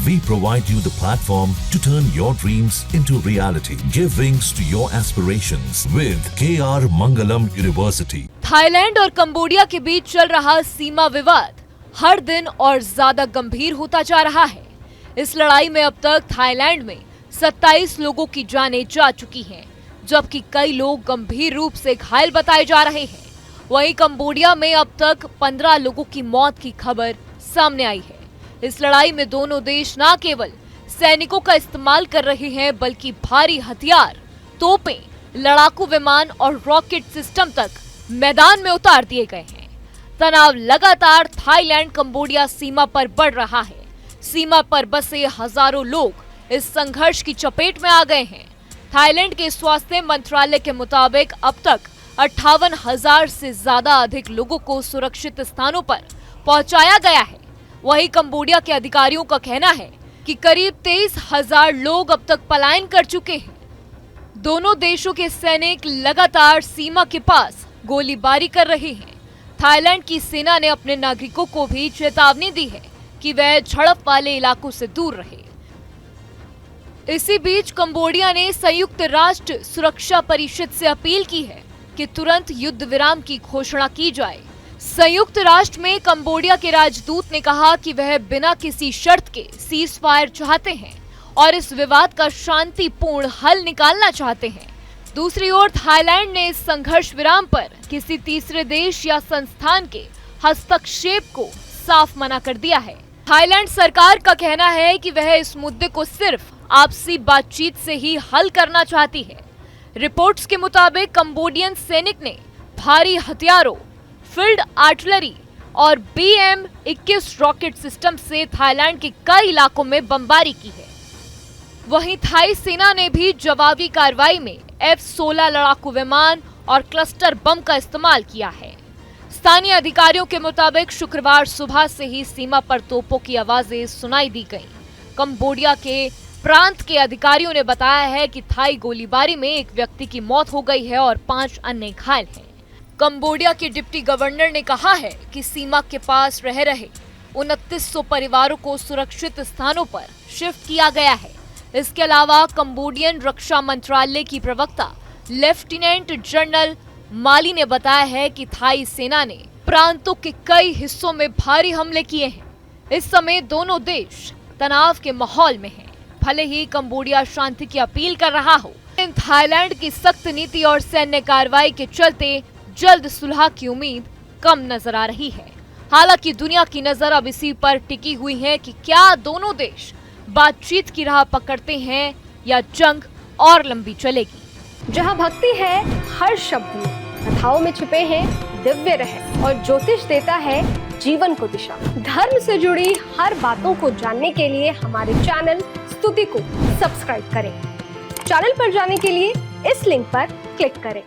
We provide you the platform to turn your dreams into reality. Give wings to your aspirations with KR Mangalam University. Thailand और Cambodia के बीच चल रहा सीमा विवाद हर दिन और ज्यादा गंभीर होता जा रहा है। इस लड़ाई में अब तक थाईलैंड में 27 लोगों की जानें जा चुकी हैं, जबकि कई लोग गंभीर रूप से घायल बताए जा रहे हैं। वहीं कंबोडिया में अब तक 15 लोगों की मौत की खबर सामने आई है। इस लड़ाई में दोनों देश न केवल सैनिकों का इस्तेमाल कर रहे हैं, बल्कि भारी हथियार, तोपें, लड़ाकू विमान और रॉकेट सिस्टम तक मैदान में उतार दिए गए हैं। तनाव लगातार थाईलैंड कंबोडिया सीमा पर बढ़ रहा है। सीमा पर बसे हजारों लोग इस संघर्ष की चपेट में आ गए हैं। थाईलैंड के स्वास्थ्य मंत्रालय के मुताबिक अब तक 58,000 से ज्यादा अधिक लोगों को सुरक्षित स्थानों पर पहुंचाया गया है। वहीं कंबोडिया के अधिकारियों का कहना है कि करीब 23,000 लोग अब तक पलायन कर चुके हैं। दोनों देशों के सैनिक लगातार सीमा के पास गोलीबारी कर रहे हैं। थाईलैंड की सेना ने अपने नागरिकों को भी चेतावनी दी है कि वह झड़प वाले इलाकों से दूर रहे। इसी बीच कंबोडिया ने संयुक्त राष्ट्र सुरक्षा परिषद से अपील की है कि तुरंत युद्ध विराम की घोषणा की जाए। संयुक्त राष्ट्र में कंबोडिया के राजदूत ने कहा कि वह बिना किसी शर्त के सीज फायर चाहते हैं और इस विवाद का शांतिपूर्ण हल निकालना चाहते हैं। दूसरी ओर थाईलैंड ने इस संघर्ष विराम पर किसी तीसरे देश या संस्थान के हस्तक्षेप को साफ मना कर दिया है। थाईलैंड सरकार का कहना है कि वह इस मुद्दे को सिर्फ आपसी बातचीत से ही हल करना चाहती है। रिपोर्ट्स के मुताबिक कंबोडियन सैनिक ने भारी हथियारों, फील्ड आर्टिलरी और BM-21 रॉकेट सिस्टम से थाईलैंड के कई इलाकों में बमबारी की है। वहीं थाई सेना ने भी जवाबी कार्रवाई में F-16 लड़ाकू विमान और क्लस्टर बम का इस्तेमाल किया है। स्थानीय अधिकारियों के मुताबिक शुक्रवार सुबह से ही सीमा पर तोपों की आवाजें सुनाई दी गईं। कंबोडिया के प्रांत के अधिकारियों ने बताया है कि थाई गोलीबारी में एक व्यक्ति की मौत हो गई है और 5 अन्य घायल हैं। कंबोडिया के डिप्टी गवर्नर ने कहा है कि सीमा के पास रह रहे 2900 परिवारों को सुरक्षित स्थानों पर शिफ्ट किया गया है। इसके अलावा कंबोडियन रक्षा मंत्रालय की प्रवक्ता लेफ्टिनेंट जनरल माली ने बताया है कि थाई सेना ने प्रांतों के कई हिस्सों में भारी हमले किए हैं। इस समय दोनों देश तनाव के माहौल में हैं। भले ही कंबोडिया शांति की अपील कर रहा हो, लेकिन थाईलैंड की सख्त नीति और सैन्य कार्रवाई के चलते जल्द सुलह की उम्मीद कम नजर आ रही है। हालांकि दुनिया की नजर अब इसी पर टिकी हुई है कि क्या दोनों देश बातचीत की राह पकड़ते हैं या जंग और लंबी चलेगी। जहां भक्ति है हर शब्द में, कथाओं में छुपे हैं दिव्य रहस्य और ज्योतिष देता है जीवन को दिशा। धर्म से जुड़ी हर बातों को जानने के लिए हमारे चैनल स्तुति को सब्सक्राइब करें। चैनल पर जाने के लिए इस लिंक पर क्लिक करें।